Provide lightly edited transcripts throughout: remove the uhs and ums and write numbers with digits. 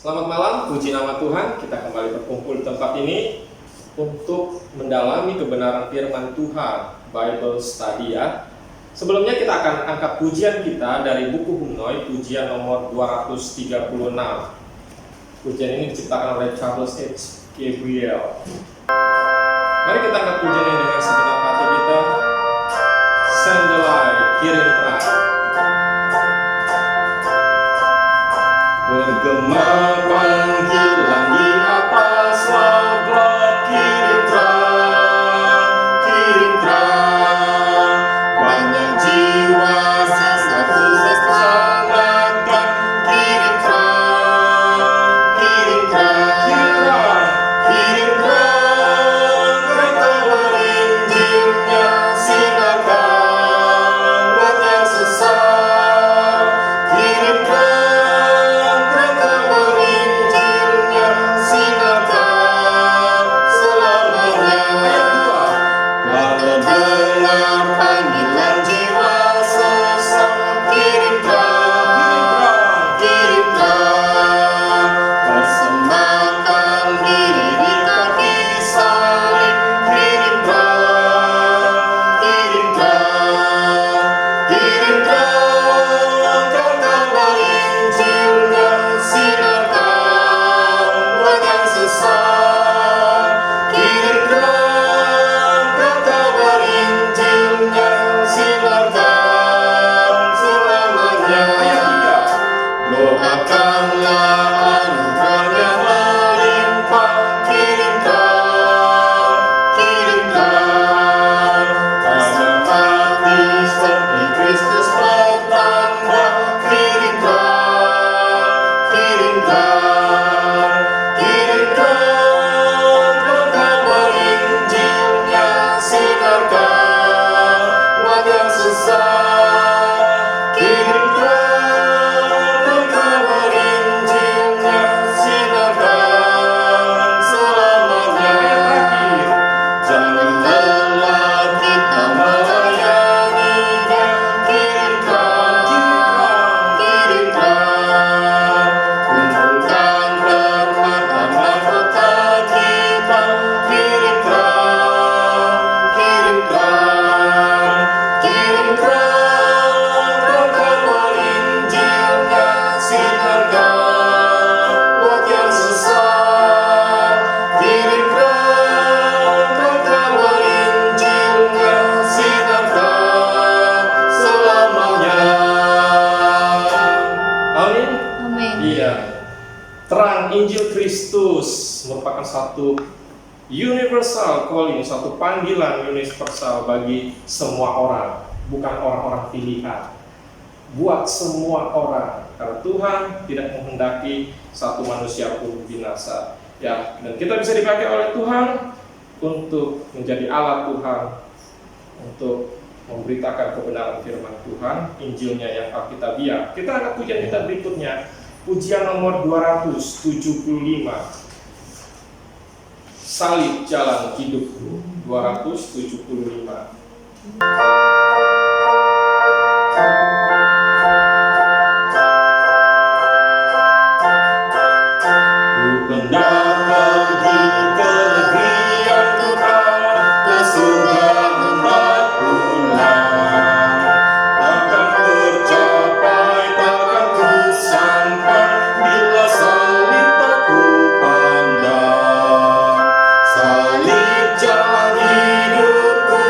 Selamat malam, puji nama Tuhan. Kita kembali berkumpul di tempat ini untuk mendalami kebenaran firman Tuhan, Bible Study ya. Sebelumnya kita akan angkat pujian kita dari buku Humnoi, pujian nomor 236. Pujian ini diciptakan oleh Charles H. Gabriel. Mari kita angkat pujian ini dengan segenap hati kita. Send the light, kirim terang. Bergema panggilan di atas lautan, kirim terang, banyak jiwa satu selamatkan, kirim terang, beritahu Injilnya, sinarkan buat yang sesat, kirim terang. Injil Kristus merupakan satu universal calling, satu panggilan universal bagi semua orang, bukan orang-orang pilihan. Buat semua orang, karena Tuhan tidak menghendaki satu manusia pun binasa. Ya, dan kita bisa dipakai oleh Tuhan untuk menjadi alat Tuhan untuk memberitakan kebenaran firman Tuhan, Injilnya yang alkitabiah. Kita angkat pujian kita berikutnya. Pujian nomor 275, Salib Jalan Hidupku, 275. Salib jalan hidupku,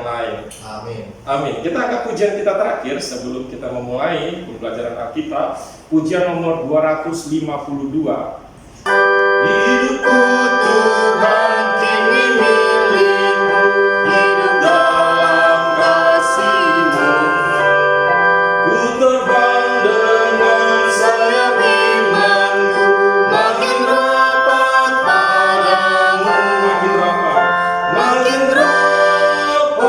lain. Amin. Amin. Kita angkat pujian kita terakhir sebelum kita memulai pembelajaran Alkitab. Pujian nomor 252. Hidupku Tuhan kini milik-Mu, hidup dalam kasih-Mu. Ku terbang dengan Sayap imanku makin rapat padamu, makin rapat. makin rapat.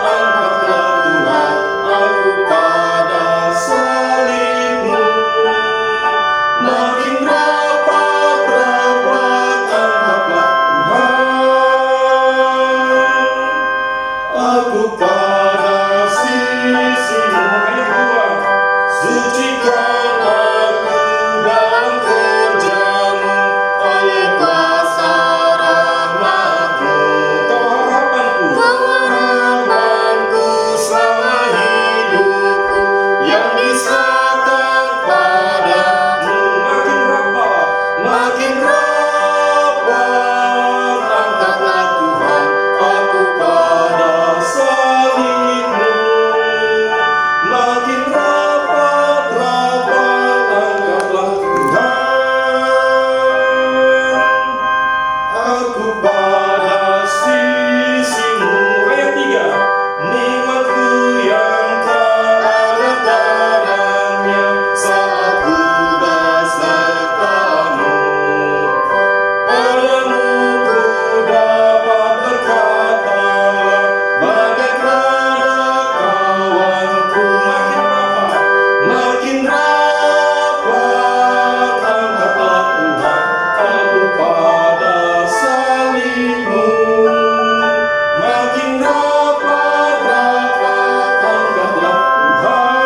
Angkatlah Tuhan aku pada salib-Mu. Makin rapat, angkatlah Tuhan aku pada sisi-Mu. Ayat 2. Sucikan aku dalam kerja-Mu oleh kuasa rahmat-Mu. Kau harapanku. Kau harapanku selama hidupku yang diserahkan padamu. Makin rapat. Makin rapat, angkatlah Tuhan aku pada salib-Mu. Makin rapat, angkatlah Tuhan aku pada sisi-Mu. Ayat 3. Nikmatku yang tak ada tandanya saat ku bersertamu. Padamu ku dapat berkata, bagaikan kawanku. Makin rapat. Makin rapat, angkatlah Tuhan aku pada salib-Mu. Makin rapat, angkatlah Tuhan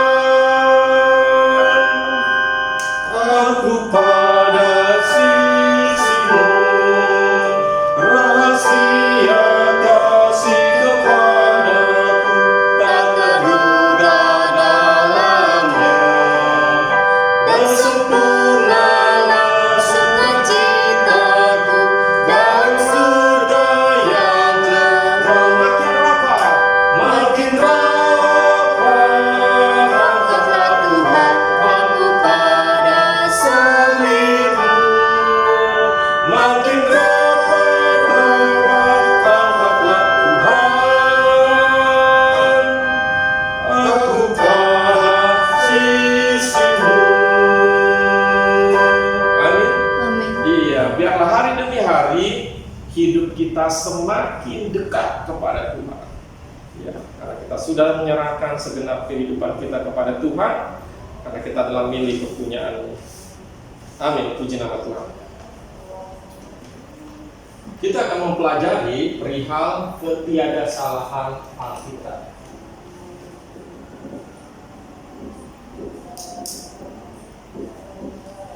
aku pada sisi-Mu. Rahasia kasih kepadaku tak terduga dalamnya, dan sempurnalah sukacitaku dalam surga yang terang. Makin rapat. Makin rapat, angkatlah Tuhan aku pada salib-Mu. Makin rapat, angkatlah Tuhan aku pada sisi-Mu. Amin. Amin. Iya, biarlah hari demi hari hidup kita semakin dekat kepada Tuhan. Ya, karena kita sudah menyerahkan segenap kehidupan kita kepada Tuhan, karena kita adalah milik kepunyaan-Nya. Amin. Puji nama Tuhan. Kita akan mempelajari perihal ketiadasalahan Alkitab.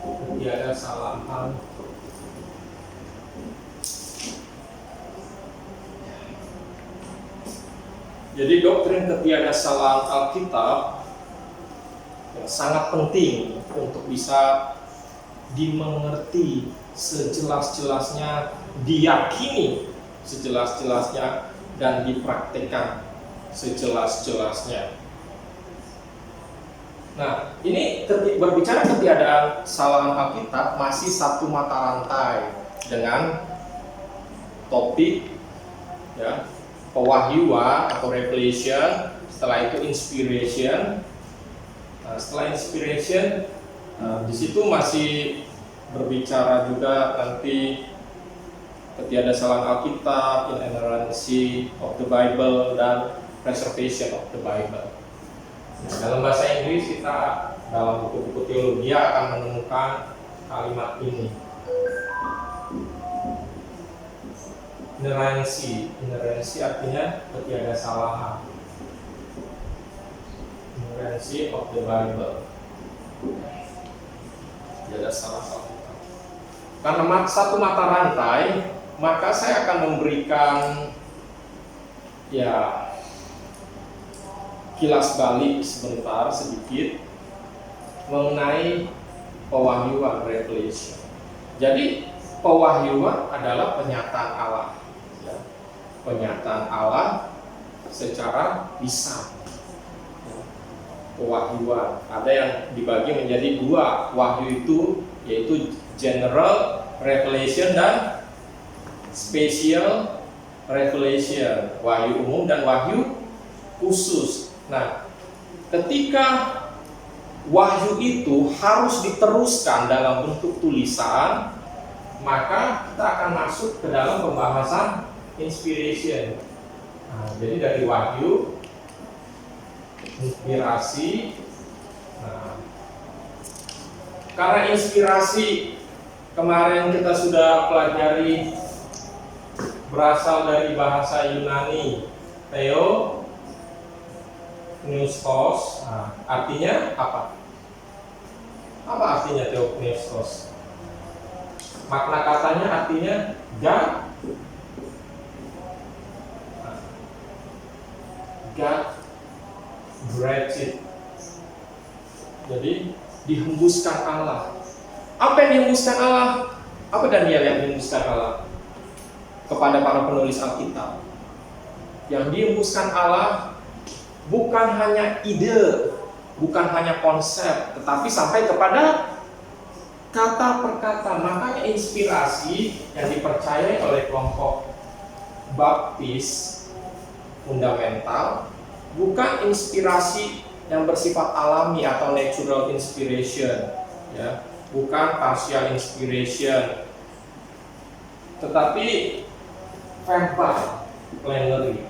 Ketiadasalahan. Jadi doktrin ketiadasalahan Alkitab yang sangat penting untuk bisa dimengerti sejelas-jelasnya, diyakini sejelas-jelasnya, dan dipraktikkan sejelas-jelasnya. Nah, ini berbicara ketiadaan salahan Alkitab masih satu mata rantai dengan topik ya, pewahyuan atau revelation, setelah itu inspiration. Nah, setelah inspiration, di situ masih berbicara juga nanti ketiadasalahan Alkitab, inerrancy of the Bible, dan preservation of the Bible. Nah, dalam bahasa Inggris kita dalam buku-buku teologi akan menemukan kalimat ini. Inerrancy artinya ketiadasalahan. Inerrancy of the Bible. Ketiadasalahan. Karena satu mata rantai, maka saya akan memberikan ya kilas balik sebentar sedikit mengenai pewahyuan revelation. Jadi pewahyuan adalah penyataan Allah, ya. Penyataan Allah secara lisan. Pewahyuan ada yang dibagi menjadi dua wahyu itu, yaitu general revelation dan special revelation, wahyu umum dan wahyu khusus. Nah, ketika wahyu itu harus diteruskan dalam bentuk tulisan, maka kita akan masuk ke dalam pembahasan inspiration. Nah, jadi dari wahyu, inspirasi. Nah, karena inspirasi kemarin kita sudah pelajari berasal dari bahasa Yunani theopneustos. Nah, artinya apa? Apa artinya theopneustos? Makna katanya artinya God breathed. Jadi dihembuskan Allah. Apa yang dihembuskan Allah? Apa Daniel yang dihembuskan Allah kepada para penulis Alkitab? Yang dihembuskan Allah bukan hanya ide, bukan hanya konsep, tetapi sampai kepada kata per kata. Makanya inspirasi yang dipercayai oleh kelompok Baptis fundamental bukan inspirasi yang bersifat alami atau natural inspiration, ya, bukan partial inspiration, tetapi verbal plenary.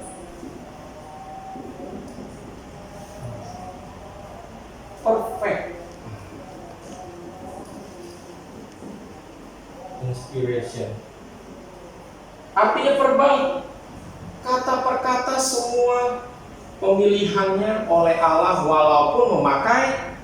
Perfect inspiration. Artinya verbal, kata per kata semua pemilihannya oleh Allah, walaupun memakai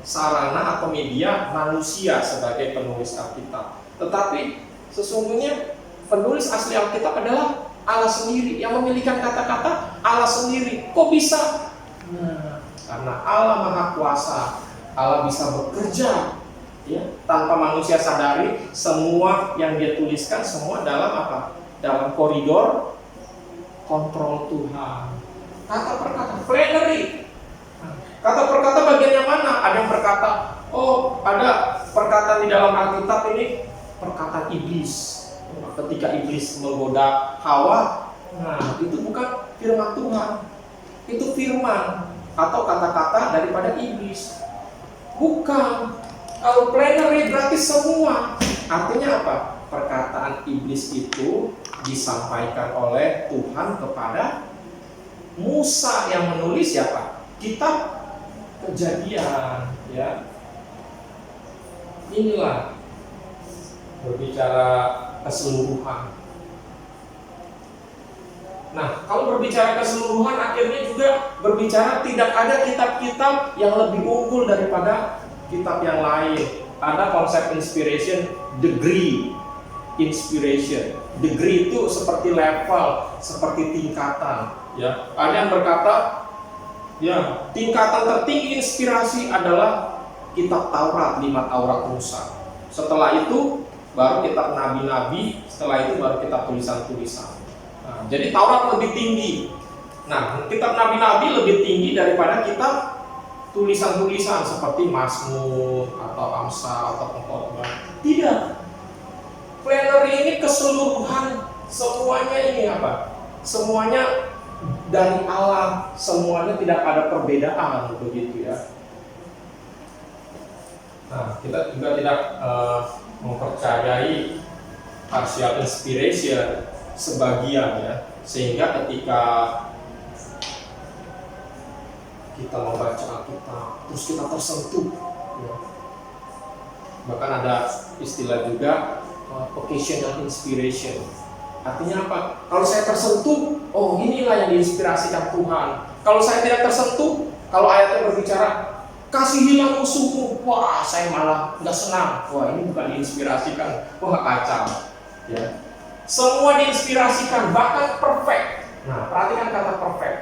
sarana atau media manusia sebagai penulis Alkitab. Tetapi sesungguhnya penulis asli Alkitab adalah Allah sendiri yang memilihkan kata-kata, Allah sendiri. Kok bisa? Nah, karena Allah Maha Kuasa, Allah bisa bekerja, ya, tanpa manusia sadari. Semua yang dia tuliskan semua dalam apa? Dalam koridor kontrol Tuhan. Kata per kata, plenary. Kata per kata bagian yang mana? Ada yang berkata, oh ada perkataan di dalam Alkitab ini perkataan iblis. Ketika iblis menggoda Hawa, nah itu bukan firman Tuhan, itu firman atau kata-kata daripada iblis. Bukan. Kalau plenary berarti semua. Artinya apa? Perkataan iblis itu disampaikan oleh Tuhan kepada Musa yang menulis siapa? Kitab Kejadian, ya. Inilah berbicara keseluruhan. Nah, kalau berbicara keseluruhan akhirnya juga berbicara tidak ada kitab-kitab yang lebih unggul daripada kitab yang lain. Ada konsep inspiration, degree inspiration. Degree itu seperti level, seperti tingkatan. Ya, ada yang berkata, ya, tingkatan tertinggi inspirasi adalah kitab Taurat, 5 Taurat Musa. Setelah itu baru kitab nabi-nabi, setelah itu baru kitab tulisan-tulisan. Nah, jadi Taurat lebih tinggi. Nah, kitab nabi-nabi lebih tinggi daripada kitab tulisan-tulisan seperti Mazmur atau Amsal atau Pengkhotbah. Tidak. Plenary ini keseluruhan, semuanya ini apa? Semuanya dari Allah, semuanya tidak ada perbedaan, begitu ya. Nah, kita juga tidak mempercayai partial inspiration sebagian, ya, sehingga ketika kita membaca Alkitab terus kita tersentuh, ya. Bahkan ada istilah juga occasional inspiration. Artinya apa? Kalau saya tersentuh, oh inilah yang diinspirasikan Tuhan. Kalau saya tidak tersentuh, kalau ayatnya berbicara kasihilah musuhmu, wah saya malah nggak senang. Wah ini bukan diinspirasikan, wah kacau. Ya. Semua diinspirasikan, bahkan perfect. Nah perhatikan kata perfect.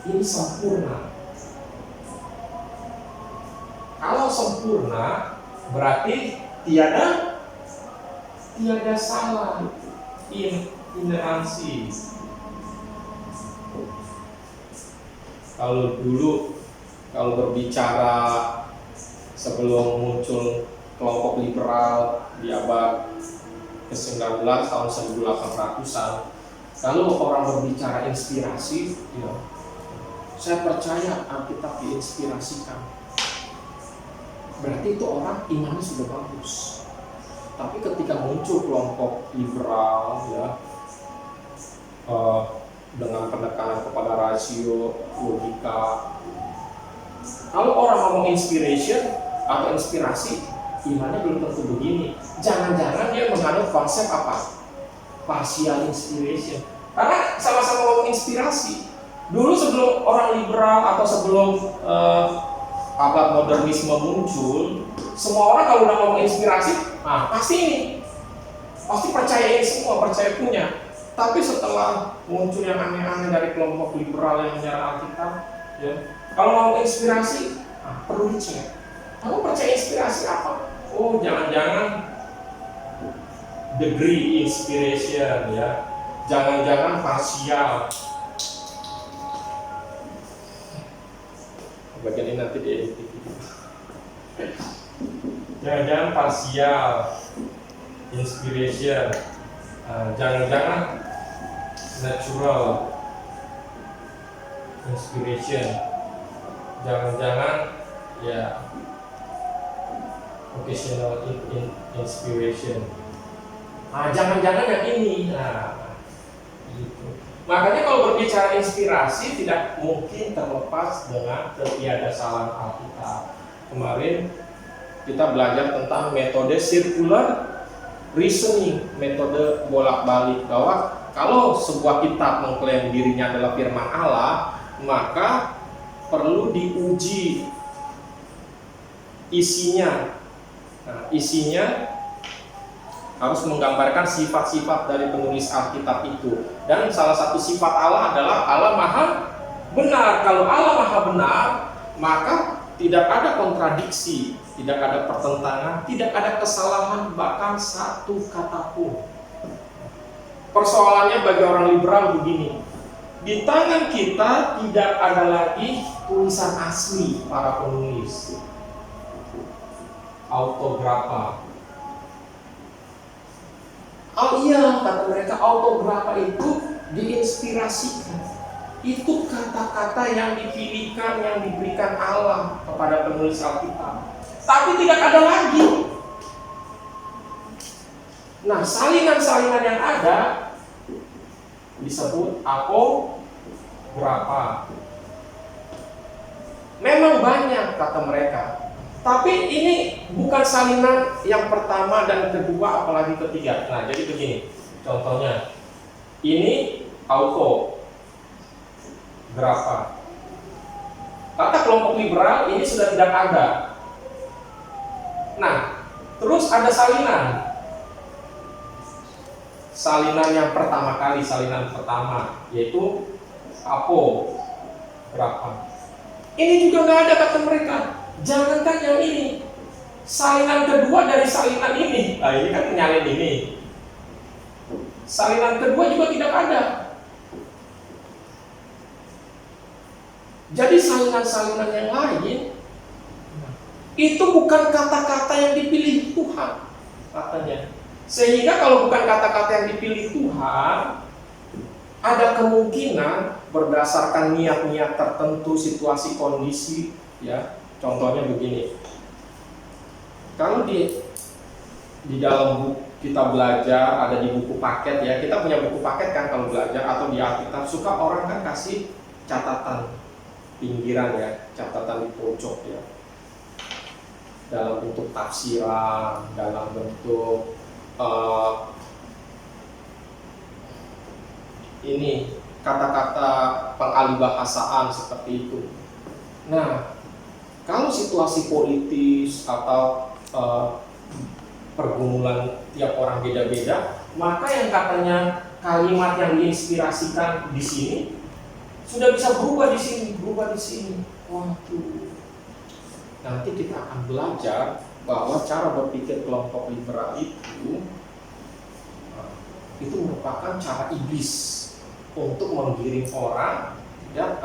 Ini sempurna. Kalau sempurna berarti tiada salah. Inerrancy. Kalau dulu kalau berbicara sebelum muncul kelompok liberal di abad ke-19 tahun 1800-an, kalau orang berbicara inspirasi, ya, saya percaya Alkitab diinspirasikan. Berarti itu orang imannya sudah bagus. Tapi ketika muncul kelompok liberal, ya, dengan penekanan kepada rasio, logika, kalau orang ngomong inspiration atau inspirasi, imannya belum tentu begini. Jangan-jangan dia menganut konsep apa? Partial inspiration. Karena sama-sama ngomong inspirasi. Dulu sebelum orang liberal atau sebelum abad modernisme muncul, semua orang kalau udah ngomong inspirasi, pasti ini, pasti percaya ini semua, percaya punya. Tapi setelah muncul yang aneh-aneh dari kelompok liberal yang menyerang Alkitab, ya, kalau ngomong inspirasi, perlu dicek. Kamu percaya inspirasi apa? Oh, jangan-jangan degree inspiration, ya, jangan-jangan parsial. Bagian ini nanti diedit. Jangan-jangan parsial inspiration, jangan-jangan natural inspiration, jangan-jangan ya occasional inspiration. Jangan-jangan yang ini. Gitu. Makanya kalau berbicara inspirasi tidak mungkin terlepas dengan ketiadasalan Alkitab. Kemarin kita belajar tentang metode circular reasoning, metode bolak-balik, bahwa kalau sebuah kitab mengklaim dirinya adalah firman Allah, maka perlu diuji isinya. Isinya harus menggambarkan sifat-sifat dari penulis Alkitab itu. Dan salah satu sifat Allah adalah Allah Maha Benar. Kalau Allah Maha Benar, maka tidak ada kontradiksi, tidak ada pertentangan, tidak ada kesalahan, bahkan satu kata pun. Persoalannya bagi orang liberal begini, di tangan kita tidak ada lagi tulisan asli para penulis, autografa. Oh iya, kata mereka, autografa itu diinspirasikan. Itu kata-kata yang dipilihkan, yang diberikan Allah kepada penulis Alkitab. Tapi tidak ada lagi. Nah, salinan-salinan yang ada disebut apografa. Memang banyak, kata mereka. Tapi ini bukan salinan yang pertama dan kedua, apalagi ketiga. Nah, jadi begini, contohnya. Ini autografa. Kata kelompok liberal, ini sudah tidak ada. Nah, terus ada salinan. Salinan yang pertama kali, salinan pertama, yaitu apografa. Ini juga nggak ada, kata mereka. Jangankan yang ini, salinan kedua dari salinan ini. Ini kan menyalin ini. Salinan kedua juga tidak ada. Jadi salinan-salinan yang lain itu bukan kata-kata yang dipilih Tuhan, katanya. Sehingga kalau bukan kata-kata yang dipilih Tuhan, ada kemungkinan berdasarkan niat-niat tertentu, situasi, kondisi, ya. Contohnya begini. Kalau di dalam buku kita belajar, ada di buku paket, ya. Kita punya buku paket kan kalau belajar, atau di Alkitab suka orang kan kasih catatan pinggiran, ya, catatan di pojok, ya. Dalam bentuk tafsiran, dalam bentuk ini kata-kata pengalihbahasaan seperti itu. Nah, kalau situasi politis atau pergumulan tiap orang beda-beda, maka yang katanya kalimat yang diinspirasikan di sini sudah bisa berubah di sini, berubah di sini. Waduh. Nanti kita akan belajar bahwa cara berpikir kelompok liberal itu merupakan cara iblis untuk menggiring orang tidak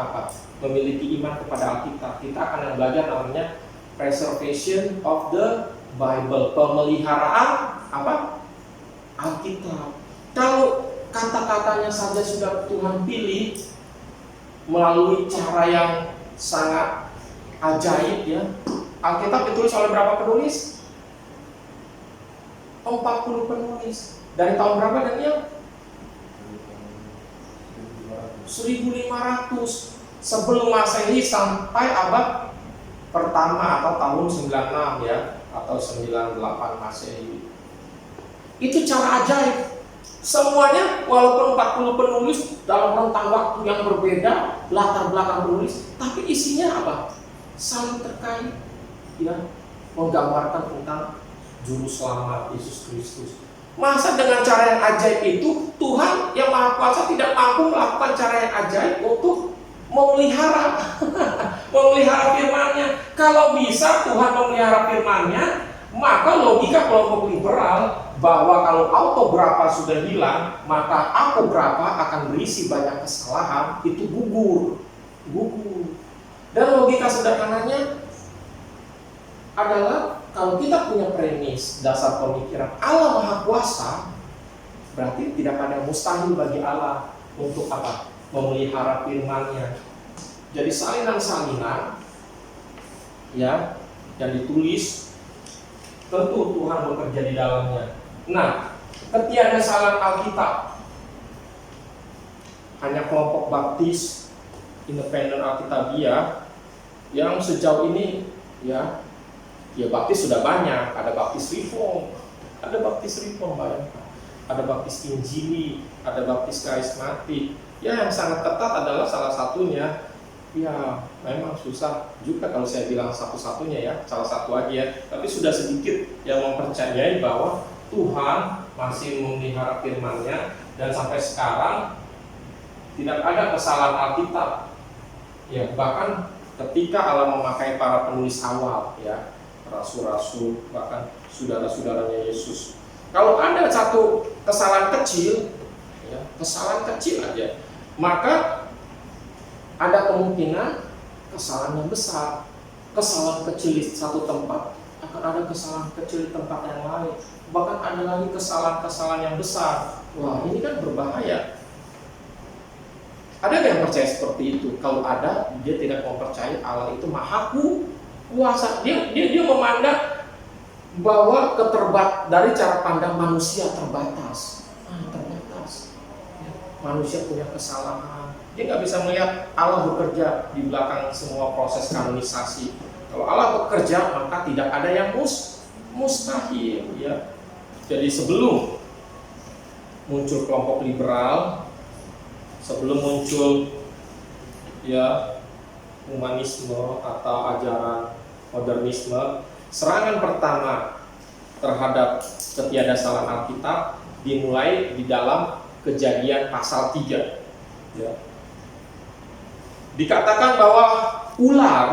memiliki iman kepada Alkitab. Kita akan belajar namanya preservation of the Bible, pemeliharaan apa? Alkitab. Kalau kata-katanya saja sudah Tuhan pilih melalui cara yang sangat ajaib ya. Alkitab ditulis oleh berapa penulis? 40 penulis. Dari tahun berapa Daniel? 1500 sebelum Masehi sampai abad pertama atau tahun 96 ya, atau 98 Masehi. Itu cara ajaib. Semuanya walaupun 40 penulis dalam rentang waktu yang berbeda, latar belakang penulis, tapi isinya apa? Saling terkait ya, menggambarkan tentang juru selamat Yesus Kristus. Masa dengan cara yang ajaib itu Tuhan yang Maha Kuasa tidak mampu melakukan cara yang ajaib untuk memelihara memelihara firman-Nya? Kalau bisa Tuhan memelihara firman-Nya, maka logika kelompok liberal bahwa kalau autografa sudah hilang, maka apografa akan berisi banyak kesalahan, itu gugur. Dan logika sederhananya adalah kalau kita punya premis dasar pemikiran Allah Maha Kuasa, berarti tidak ada mustahil bagi Allah untuk apa? Memelihara firman-Nya. Jadi salinan-salinan ya yang ditulis tentu Tuhan bekerja di dalamnya. Nah, ketiadasaan Alkitab hanya kelompok Baptis Independen Alkitabiah yang sejauh ini ya Baptis sudah banyak, ada Baptis Reform, bayangkan. Ada Baptis Injili, ada Baptis Karismatik. Ya, yang sangat ketat adalah salah satunya. Ya, memang susah juga kalau saya bilang satu-satunya ya, salah satu aja ya. Tapi sudah sedikit yang mempercayai bahwa Tuhan masih memelihara firman-Nya dan sampai sekarang tidak ada kesalahan Alkitab. Ya, bahkan ketika Allah memakai para penulis awal ya, rasul-rasul, bahkan saudara-saudaranya Yesus. Kalau ada satu kesalahan kecil, ya, kesalahan kecil aja, maka ada kemungkinan kesalahan yang besar. Kesalahan kecil di satu tempat akan ada kesalahan kecil di tempat yang lain. Bahkan ada lagi kesalahan-kesalahan yang besar. Wah, ini kan berbahaya. Ada yang percaya seperti itu? Kalau ada, dia tidak mempercayai Allah itu Maha Kuasa. Dia memandang bahwa dari cara pandang manusia terbatas. Manusia punya kesalahan. Dia nggak bisa melihat Allah bekerja di belakang semua proses kanonisasi. Kalau Allah bekerja, maka tidak ada yang mustahil. Ya. Jadi sebelum muncul kelompok liberal, sebelum muncul ya humanisme atau ajaran modernisme, serangan pertama terhadap ketiadasaan Alkitab dimulai di dalam Kejadian pasal 3 ya. Dikatakan bahwa ular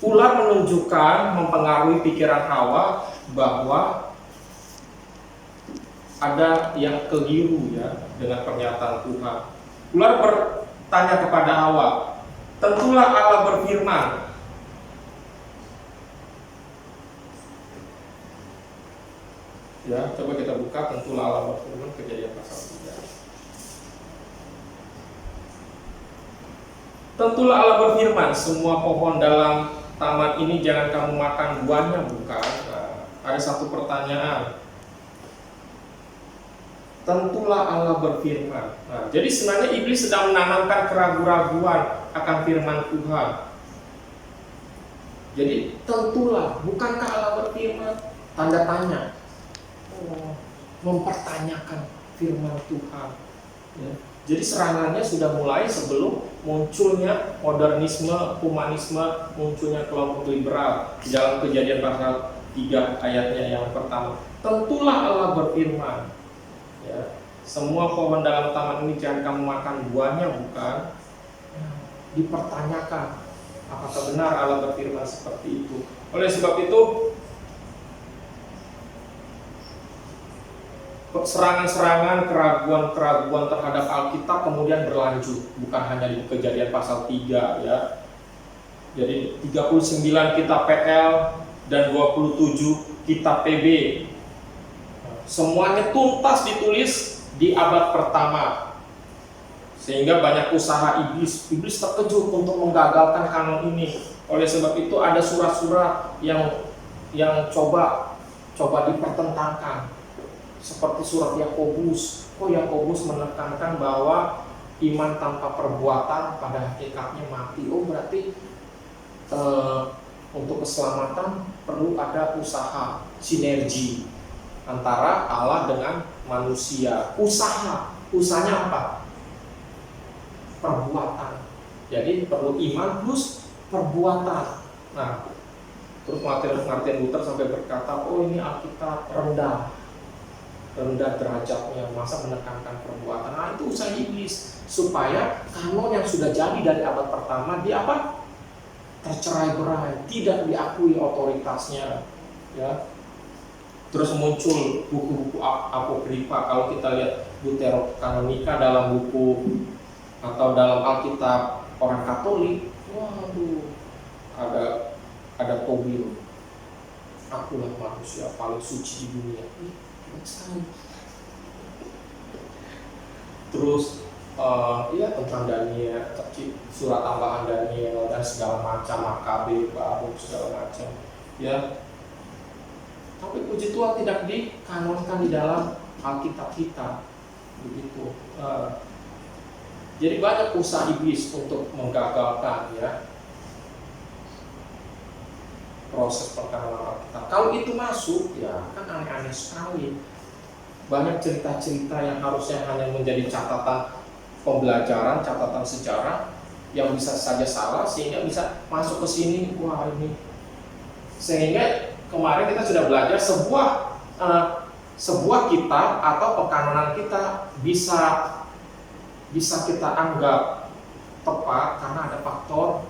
menunjukkan, mempengaruhi pikiran Hawa bahwa ada yang keliru ya dengan pernyataan Tuhan. Ular bertanya kepada Hawa, tentulah Allah berfirman. Ya, coba kita buka tentulah Allah berfirman, Kejadian pasal 3. Tentulah Allah berfirman, semua pohon dalam taman ini jangan kamu makan buahnya, bukan? Nah, ada satu pertanyaan. Tentulah Allah berfirman. Nah, jadi sebenarnya iblis sedang menanamkan keraguan-keraguan akan firman Tuhan. Jadi tentulah, bukankah Allah berfirman? Tanda tanya. Mempertanyakan firman Tuhan. Ya. Jadi serangannya sudah mulai sebelum munculnya modernisme, humanisme, munculnya kelompok liberal di dalam Kejadian pasal 3 ayatnya yang pertama. Tentulah Allah berfirman. Ya, semua pohon dalam taman ini jangan kamu makan buahnya, bukan? Dipertanyakan apakah benar Allah berfirman seperti itu. Oleh sebab itu serangan-serangan, keraguan-keraguan terhadap Alkitab kemudian berlanjut, bukan hanya di Kejadian pasal 3 ya. Jadi 39 kitab PL dan 27 kitab PB. Semuanya tuntas ditulis di abad pertama. Sehingga banyak usaha iblis terkejut untuk menggagalkan kanon ini. Oleh sebab itu ada surat-surat yang coba dipertentangkan. Seperti surat Yakobus. Yakobus menekankan bahwa iman tanpa perbuatan pada hakikatnya mati. Berarti untuk keselamatan perlu ada usaha sinergi antara Allah dengan manusia. Usahanya apa? Perbuatan. Jadi perlu iman plus perbuatan. Nah, terus Martin Luther sampai berkata, ini Alkitab rendah derajatnya, masa menekankan perbuatan. Nah, itu usaha iblis supaya kanon yang sudah jadi dari abad pertama tercerai-berai, tidak diakui otoritasnya, ya. Terus muncul buku-buku apokrifa. Kalau kita lihat Deuterokanonika dalam buku atau dalam Alkitab orang Katolik, ada Tobit. Akulah manusia paling suci di dunia. Terus tentang Daniel, surat tambahan Daniel dan segala macam, Makabe, Baruk, segala macam, ya. Tapi puji Tuhan tidak dikanonkan di dalam Alkitab kita, begitu. Jadi banyak usaha iblis untuk menggagalkan, ya, proses perkanonan Alkitab. Kalau itu masuk, ya kan aneh-aneh sekali. Banyak cerita-cerita yang harusnya hanya menjadi catatan pembelajaran, catatan sejarah yang bisa saja salah sehingga bisa masuk ke sini. Ini sehingga kemarin kita sudah belajar sebuah kitab atau pekanonan kita bisa kita anggap tepat karena ada faktor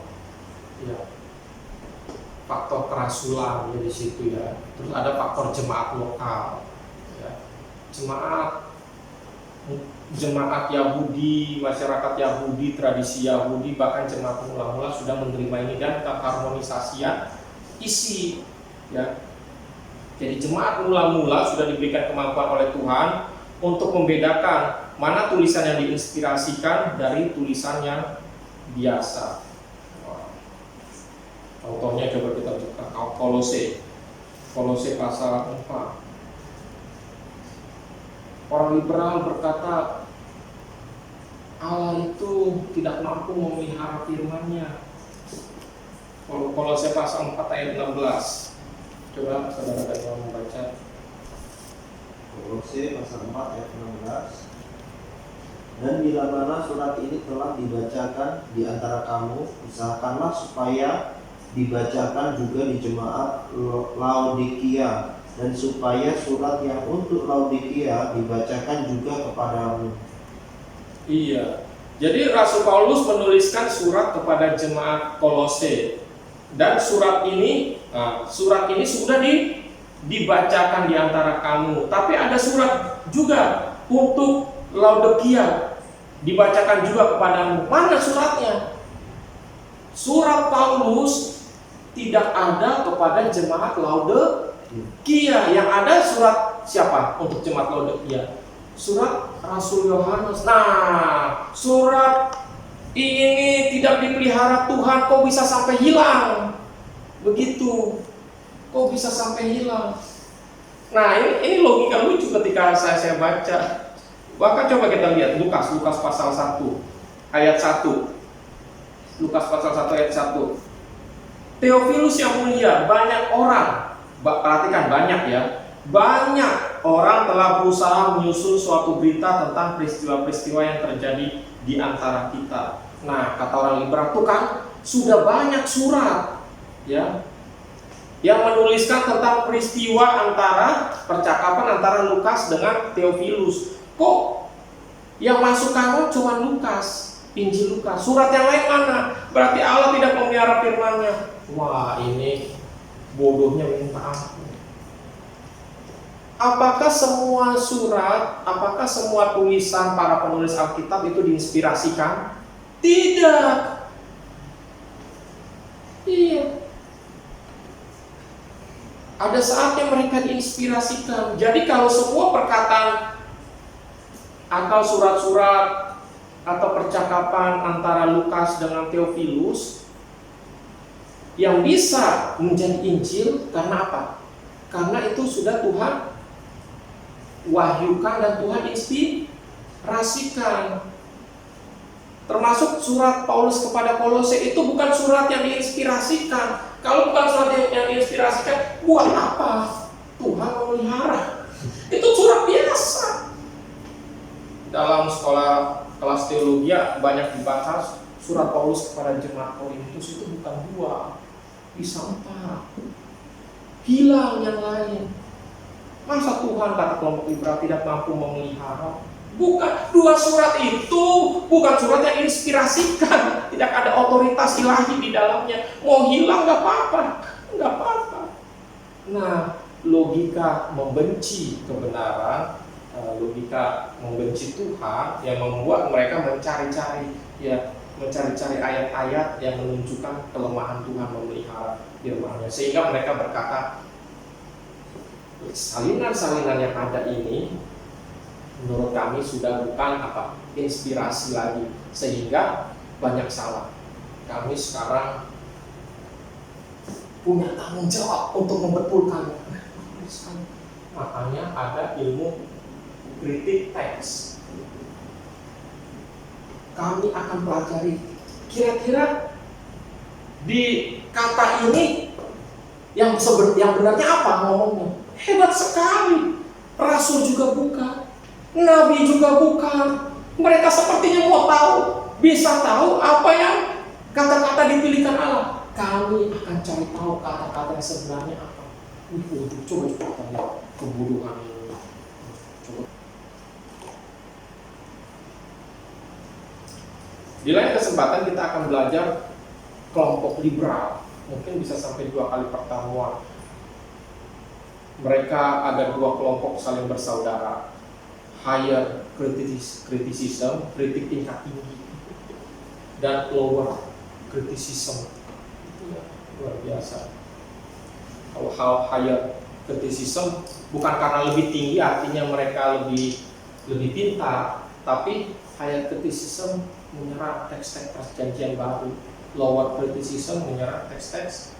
kerasulan di situ, ya. Terus ada faktor jemaat lokal, ya. Jemaat Yahudi, masyarakat Yahudi, tradisi Yahudi, bahkan jemaat mula-mula sudah menerima ini dan keharmonisasian isi, ya. Jadi jemaat mula-mula sudah diberikan kemampuan oleh Tuhan untuk membedakan mana tulisan yang diinspirasikan dari tulisan yang biasa. Contohnya coba kita buka Kolose pasal 4. Orang liberal berkata Allah itu tidak mampu memelihara firman-Nya. Kolose pasal 4 ayat 16. Coba saudara yang membaca. Kolose pasal 4 ayat 16. Dan bila mana surat ini telah dibacakan di antara kamu, usahakanlah supaya dibacakan juga di jemaat Laodikia, dan supaya surat yang untuk Laodikia dibacakan juga kepadamu. Iya. Jadi Rasul Paulus menuliskan surat kepada jemaat Kolose, dan surat ini sudah dibacakan di antara kamu. Tapi ada surat juga untuk Laodikia, dibacakan juga kepadamu. Mana suratnya? Surat Paulus tidak ada kepada jemaat Laodikia. Yang ada surat siapa untuk jemaat Laodikia? Surat Rasul Yohanes. Nah, surat ini tidak dipelihara Tuhan, kok bisa sampai hilang? Begitu. Kok bisa sampai hilang? Nah, ini logika lucu ketika saya baca. Bahkan coba kita lihat Lukas pasal 1 ayat 1. Lukas pasal 1 ayat 1. Theophilus yang mulia, banyak orang, perhatikan banyak ya, banyak orang telah berusaha menyusun suatu berita tentang peristiwa-peristiwa yang terjadi di antara kita. Nah, kata orang liberal itu kan sudah banyak surat, ya, yang menuliskan tentang peristiwa percakapan antara Lukas dengan Theophilus. Kok yang masuk kanon cuma Lukas, Injil Lukas? Surat yang lain mana? Berarti Allah tidak memelihara firman-Nya. Wah, ini bodohnya minta ampun. apakah semua surat, apakah semua tulisan para penulis Alkitab itu diinspirasikan? Tidak. Iya. Ada saatnya mereka diinspirasikan. Jadi kalau semua perkataan atau surat-surat atau percakapan antara Lukas dengan Theophilus yang bisa menjadi Injil, karena apa? Karena itu sudah Tuhan wahyukan dan Tuhan inspirasikan. Termasuk surat Paulus kepada Kolose itu bukan surat yang diinspirasikan. Kalau bukan surat yang diinspirasikan, buat apa Tuhan memelihara? Itu surat biasa. Dalam sekolah kelas teologi banyak dibahas surat Paulus kepada jemaat Korintus itu bukan 2, bisa 4. Hilang yang lain. Masa Tuhan, kata kelompok liberal, tidak mampu memelihara? Bukan, 2 surat itu bukan surat yang inspirasikan. Tidak ada otoritas ilahi di dalamnya. Mau hilang gak apa-apa. Gak apa-apa. Nah, logika membenci kebenaran, logika membenci Tuhan yang membuat mereka mencari-cari ayat-ayat yang menunjukkan kelemahan Tuhan memelihara firman-Nya, sehingga mereka berkata salinan-salinan yang ada ini menurut kami sudah bukan inspirasi lagi, sehingga banyak salah. Kami sekarang punya tanggung jawab untuk membetulkannya. Makanya ada ilmu kritik teks. Kami akan pelajari kira-kira di kata ini yang benarnya apa ngomongnya. Hebat sekali. Rasul juga bukan, nabi juga bukan. Mereka sepertinya mau tahu, bisa tahu apa yang kata-kata dipilihkan Allah. Kami akan cari tahu kata-kata yang sebenarnya apa. Coba kita lihat kebodohan ini. Di lain kesempatan kita akan belajar kelompok liberal. Mungkin bisa sampai 2 kali pertemuan. Mereka ada 2 kelompok saling bersaudara. Higher criticism, kritik tingkat tinggi, dan lower criticism. Itu ya, luar biasa. Kalau higher criticism bukan karena lebih tinggi artinya mereka lebih pintar, tapi higher criticism menyerang teks-teks perjanjian baru. Lower criticism menyerang teks-teks.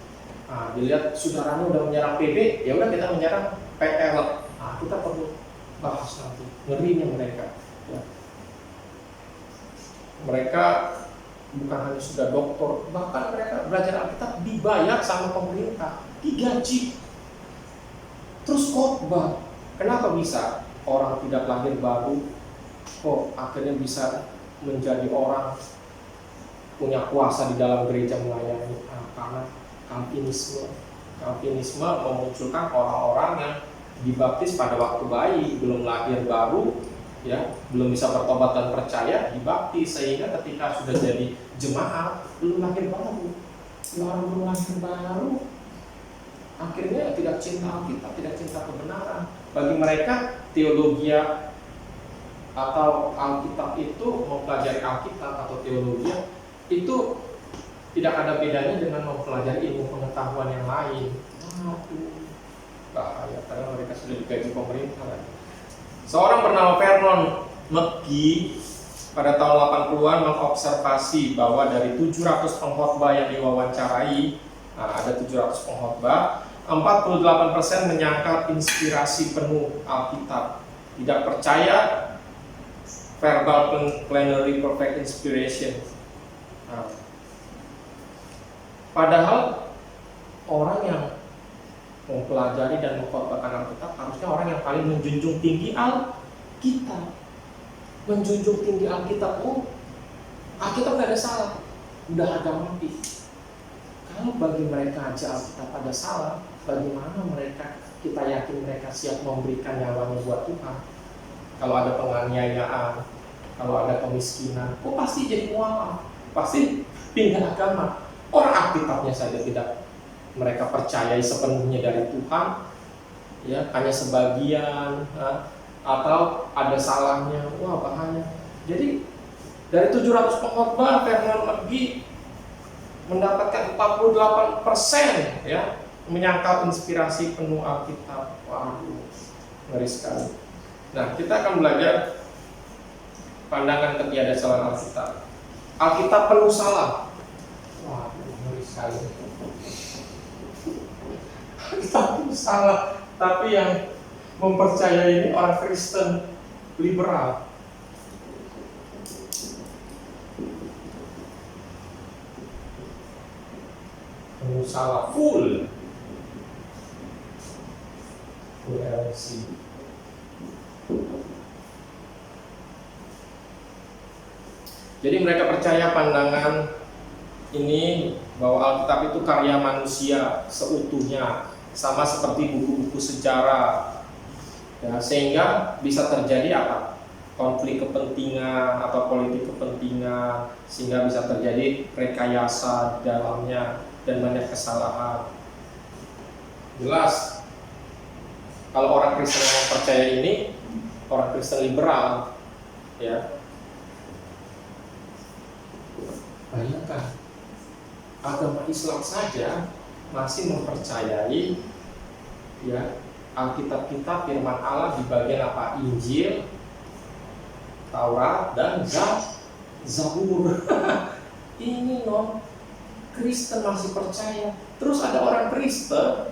Dilihat saudaranya udah menyerang PB, ya udah kita menyerang PL. Kita perlu bahas nanti. Ngerinya mereka. Ya. Mereka bukan hanya sudah doktor, bahkan mereka belajar Alkitab dibayar sama pemerintah, digaji. Terus khotbah. Kenapa bisa orang tidak lahir baru kok akhirnya bisa menjadi orang punya kuasa di dalam gereja melayani? Karena Calvinisme memunculkan orang-orang yang dibaptis pada waktu bayi, belum lahir baru, ya, belum bisa bertobat dan percaya, dibaptis, sehingga ketika sudah jadi jemaat belum lahir baru. Orang belum lahir baru akhirnya tidak cinta Alkitab, tidak cinta kebenaran. Bagi mereka teologi atau Alkitab itu, mempelajari Alkitab atau teologi itu tidak ada bedanya dengan mempelajari ilmu pengetahuan yang lain. Bahaya, karena mereka sudah digaji pemerintah. Seorang bernama Vernon McGee pada tahun 80-an mengobservasi bahwa dari 700 pengkhotbah yang diwawancarai, ada 700 pengkhotbah, 48% menyangkal inspirasi penuh Alkitab, tidak percaya verbal plenary perfect inspiration. Padahal orang yang mempelajari dan mengkhotbahkan Alkitab harusnya orang yang paling menjunjung tinggi Alkitab. Menjunjung tinggi Alkitab. Alkitab gak ada salah, udah ada mati. Kalau bagi mereka aja Alkitab ada salah, bagaimana kita yakin mereka siap memberikan nyawanya buat Tuhan? Kalau ada penganiayaan, kalau ada kemiskinan, pasti jadi mualaf, pasti pindah agama. Orang Alkitabnya saja tidak mereka percayai sepenuhnya dari Tuhan, ya hanya sebagian, atau ada salahnya, wah bahaya. Jadi dari 700 pengkhotbah Vernon McGee mendapatkan 48% ya menyangkal inspirasi penuh Alkitab. Waduh, ngeri sekali. Nah, kita akan belajar pandangan ketiadasaraan Alkitab. Alkitab penuh salah. Waduh, ngeri sekali. Alkitab penuh salah, tapi yang mempercayai ini orang Kristen liberal. Penuh salah, full LC. Jadi mereka percaya pandangan ini bahwa Alkitab itu karya manusia seutuhnya, sama seperti buku-buku sejarah, ya, sehingga bisa terjadi apa? Konflik kepentingan atau politik kepentingan, sehingga bisa terjadi rekayasa di dalamnya dan banyak kesalahan. Jelas, kalau orang Kristen yang percaya ini, orang Kristen liberal, ya, bayangkan agama Islam saja masih mempercayai ya Alkitab kita firman Allah di bagian apa? Injil, Taurat, dan Zabur. Ini non Kristen masih percaya. Terus ada orang Kristen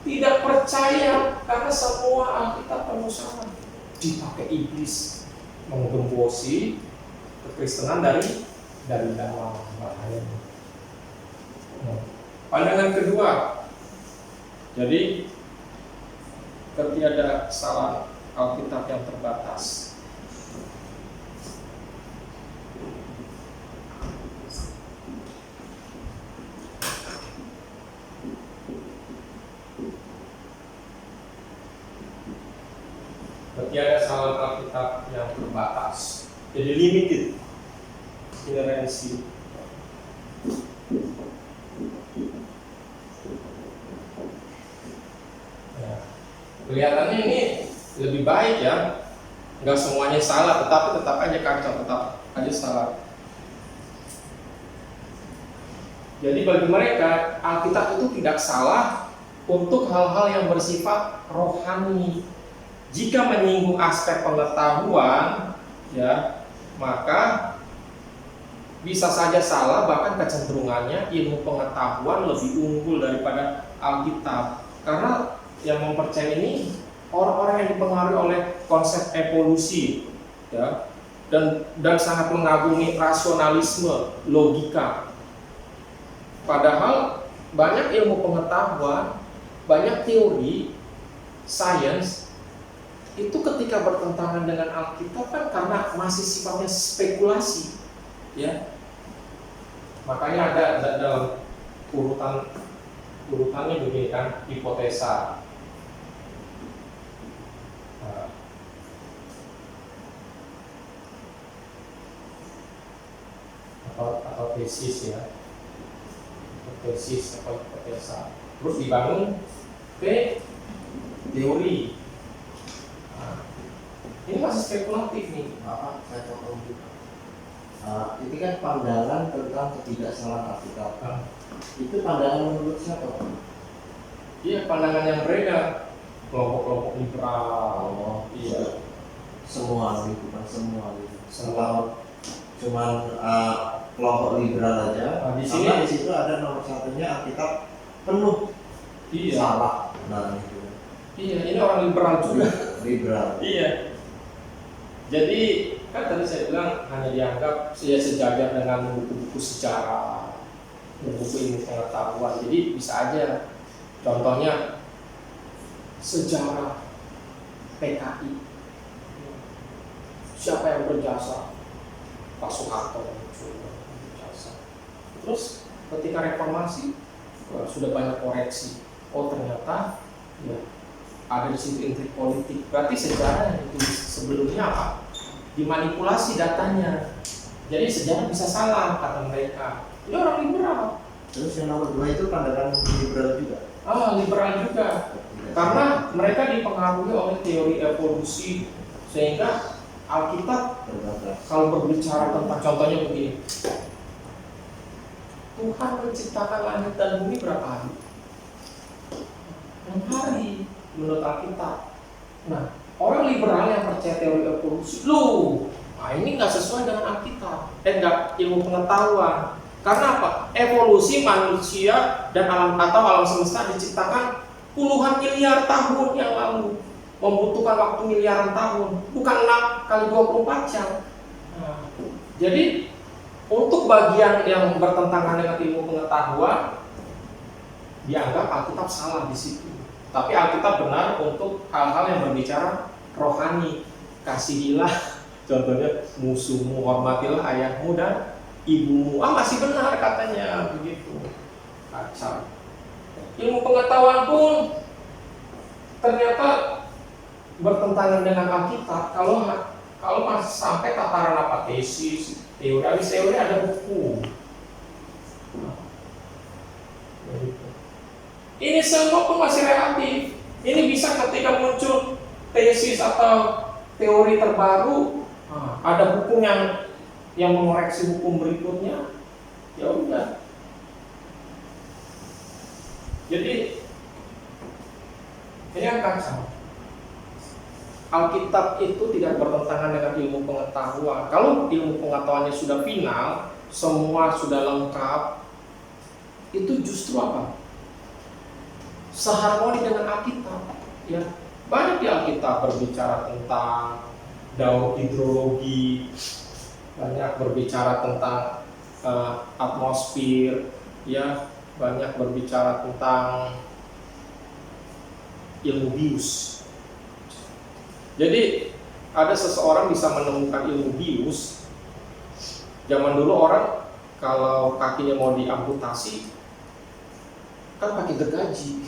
tidak percaya karena semua Alkitab penuh salah. Dipakai iblis menggembosi kekristenan dari dalam bahaya. Pandangan kedua, jadi ketiadasaraan Alkitab yang terbatas. Ketiadasaraan Alkitab yang terbatas, jadi limited, inerensi. Kelihatannya ini lebih baik ya, nggak semuanya salah, tetapi tetap aja kacau, tetap aja salah. Jadi bagi mereka Alkitab itu tidak salah untuk hal-hal yang bersifat rohani. Jika menyinggung aspek pengetahuan, ya maka bisa saja salah, bahkan kecenderungannya ilmu pengetahuan lebih unggul daripada Alkitab. Karena yang mempercayai ini orang-orang yang dipengaruhi oleh konsep evolusi, ya, dan sangat mengagumi rasionalisme, logika. Padahal banyak ilmu pengetahuan, banyak teori, sains itu ketika bertentangan dengan Alkitab kan karena masih sifatnya spekulasi, ya. Makanya ada dalam urutannya begini kan, hipotesa. Atau tesis ya, tesis atau hipotesa, terus dibangun ke teori. Ini masih spekulatif nih. Maka saya contoh juga. Itu kan pandangan tentang ketidaksalaan Alkitab. Itu pandangan menurut siapa? Iya, pandangan yang beredar, kelompok-kelompok liberal. Oh, Iya. Semua gitu, bukan semua gitu. Semua. Cuman kelompok liberal aja. Nah, di sini di situ ada nomor satunya Alkitab penuh iya. salah. Nah itu. Iya, ini orang liberal juga. Liberal. Iya. Jadi kan tadi saya bilang hanya dianggap saya sejajar dengan buku-buku sejarah, buku ilmu pengetahuan. Jadi bisa aja, contohnya sejarah PKI. Siapa yang berjasa? Pak Soeharto berjasa. Terus ketika reformasi sudah banyak koreksi. Oh ternyata ya ada di situ intrik politik. Berarti sejarah yang ditulis sebelumnya apa? Dimanipulasi datanya. Jadi sejarah bisa salah kata mereka. Ini orang liberal. Terus yang nomor 2 itu pandangan liberal juga. Liberal juga. Karena mereka dipengaruhi oleh teori evolusi, sehingga Alkitab kalau berbicara tentang, contohnya begini, Tuhan menciptakan langit dan bumi berapa hari? 6 hari menurut Alkitab. Nah, orang liberal yang percaya teori evolusi, ini nggak sesuai dengan Alkitab, nggak ilmu pengetahuan. Karena apa? Evolusi manusia dan alam atau alam semesta diciptakan puluhan miliar tahun yang lalu, membutuhkan waktu miliaran tahun, bukan 6 kali 24 jam. Nah, jadi untuk bagian yang bertentangan dengan ilmu pengetahuan, dianggap Alkitab salah di situ. Tapi Alkitab benar untuk hal-hal yang berbicara rohani. Kasihilah, contohnya musuhmu, hormatilah ayahmu dan ibumu. Masih benar katanya begitu. Kacau. Ilmu pengetahuan pun ternyata bertentangan dengan Alkitab. Kalau masih sampai tataran apa, tesis, teori, habis teori ada buku. Ini semua pun masih relatif. Ini bisa ketika muncul tesis atau teori terbaru, ada hukum yang mengoreksi hukum berikutnya, ya udah. Jadi ini yang kacau. Alkitab itu tidak bertentangan dengan ilmu pengetahuan. Kalau ilmu pengetahuannya sudah final, semua sudah lengkap, itu justru apa? Seharmoni dengan Alkitab. Ya, banyak di Alkitab berbicara tentang daur hidrologi, banyak berbicara tentang atmosfer, ya, banyak berbicara tentang ilmu bius. Jadi ada seseorang bisa menemukan ilmu bius. Zaman dulu orang kalau kakinya mau diamputasi kan pakai gergaji,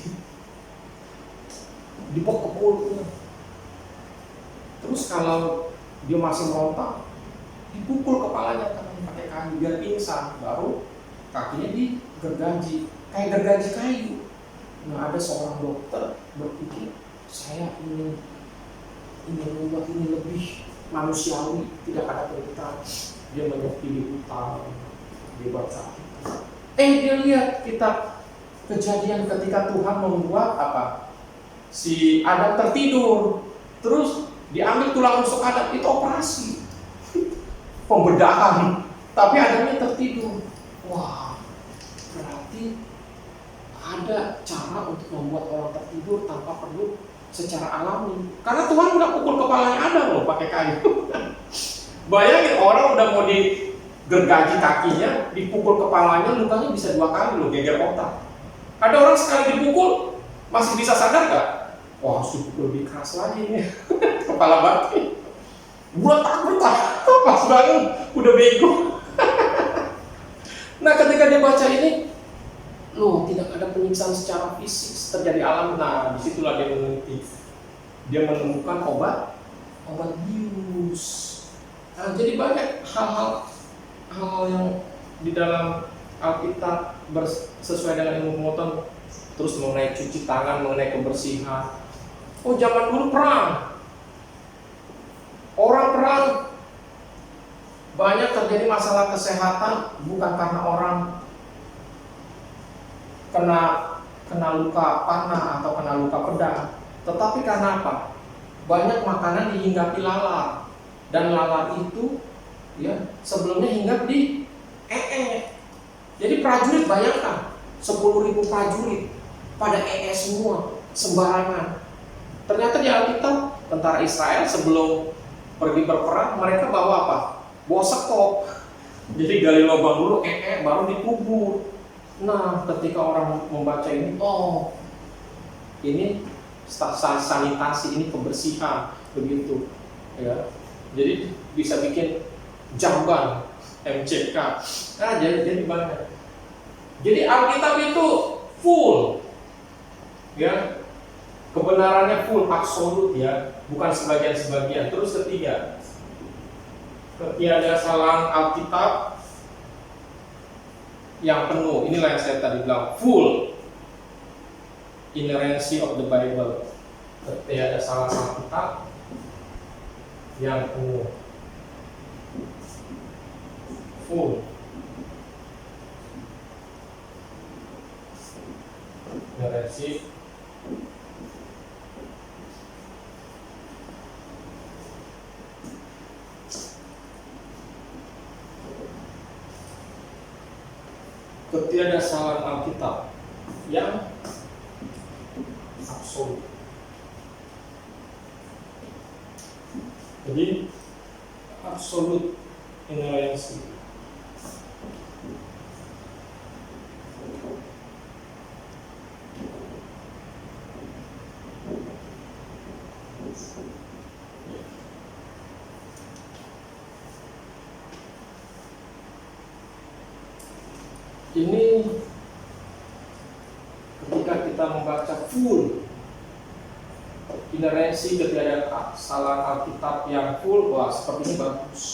dipukul. Terus kalau dia masih merontak, dipukul kepalanya kan pakai kayu biar pingsan, baru kakinya digergaji, kayak gergaji kayu. Nah, ada seorang dokter berpikir, saya ingin membuat ini lebih manusiawi, tidak ada perintah. Dia menyepi di hutan, dia baca. Dia lihat kitab Kejadian ketika Tuhan membuat apa? Si Adam tertidur, terus diambil tulang rusuk Adam, itu operasi pembedahan, tapi Adamnya tertidur. Wah, berarti ada cara untuk membuat orang tertidur tanpa perlu secara alami. Karena Tuhan udah pukul kepalanya Adam loh pakai kayu. Bayangin orang udah mau digergaji kakinya, dipukul kepalanya, lukanya bisa 2 kali loh, geger otak. Ada orang sekali dipukul masih bisa sadar gak? Wah, harus dipukul lebih keras lagi nih. Kepala batu. Buat takut lah, pas bangun udah bego. Nah, ketika dia baca ini, tidak ada penyiksaan secara fisik terjadi alam. Nah, disitulah dia meneliti. Dia menemukan obat bius. Nah, jadi banyak hal-hal yang di dalam Alkitab sesuai dengan ilmu pengetahuan. Terus mengenai cuci tangan, mengenai kebersihan. Zaman dulu perang. Orang perang, banyak terjadi masalah kesehatan bukan karena orang kena luka panah atau kena luka pedang, tetapi karena apa? Banyak makanan dihinggapi lalat, dan lalat itu ya sebelumnya hinggap di Jadi prajurit, bayangkan 10.000 prajurit pada semua sembarangan. Ternyata di Alkitab tentara Israel sebelum pergi berperang, mereka bawa apa? Bawa sekop. Jadi gali lubang dulu, baru dikubur. Nah, ketika orang membaca ini, ini sanitasi, ini kebersihan, begitu. Ya, jadi bisa bikin jamban, MCK. Nah, jadi banyak. Jadi Alkitab itu full, ya, kebenarannya full, absolut, ya, bukan sebagian-sebagian. Terus ketiga, ketiadasalahan Alkitab yang penuh. Inilah yang saya tadi bilang, full. inerrancy of the Bible, ketiadasalaan Alkitab yang penuh, full. Inerrancy ketiadasalaan Alkitab yang absolut. Jadi absolut inerrancy. Ini ketika kita membaca full inerrancy ketiadasalaan Alkitab yang full, wah seperti ini bagus.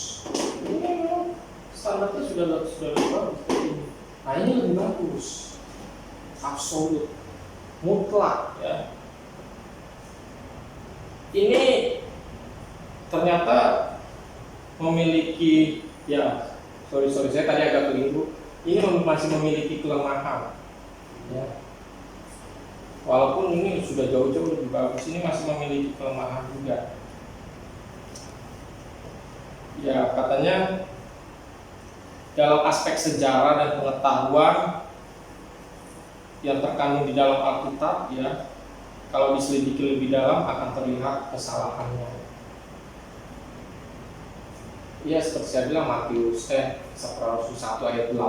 Ini memang standarnya sudah lebih bagus. Nah ini lebih bagus, absolut, mutlak ya. Ini ternyata memiliki sorry saya tadi agak keliru. Ini masih memiliki kelemahan ya. Walaupun ini sudah jauh-jauh lebih bagus, ini masih memiliki kelemahan juga. Ya katanya dalam aspek sejarah dan pengetahuan yang terkandung di dalam Alkitab ya, kalau diselidiki lebih dalam akan terlihat kesalahannya. Ya seperti saya bilang Matius 1 ayat 8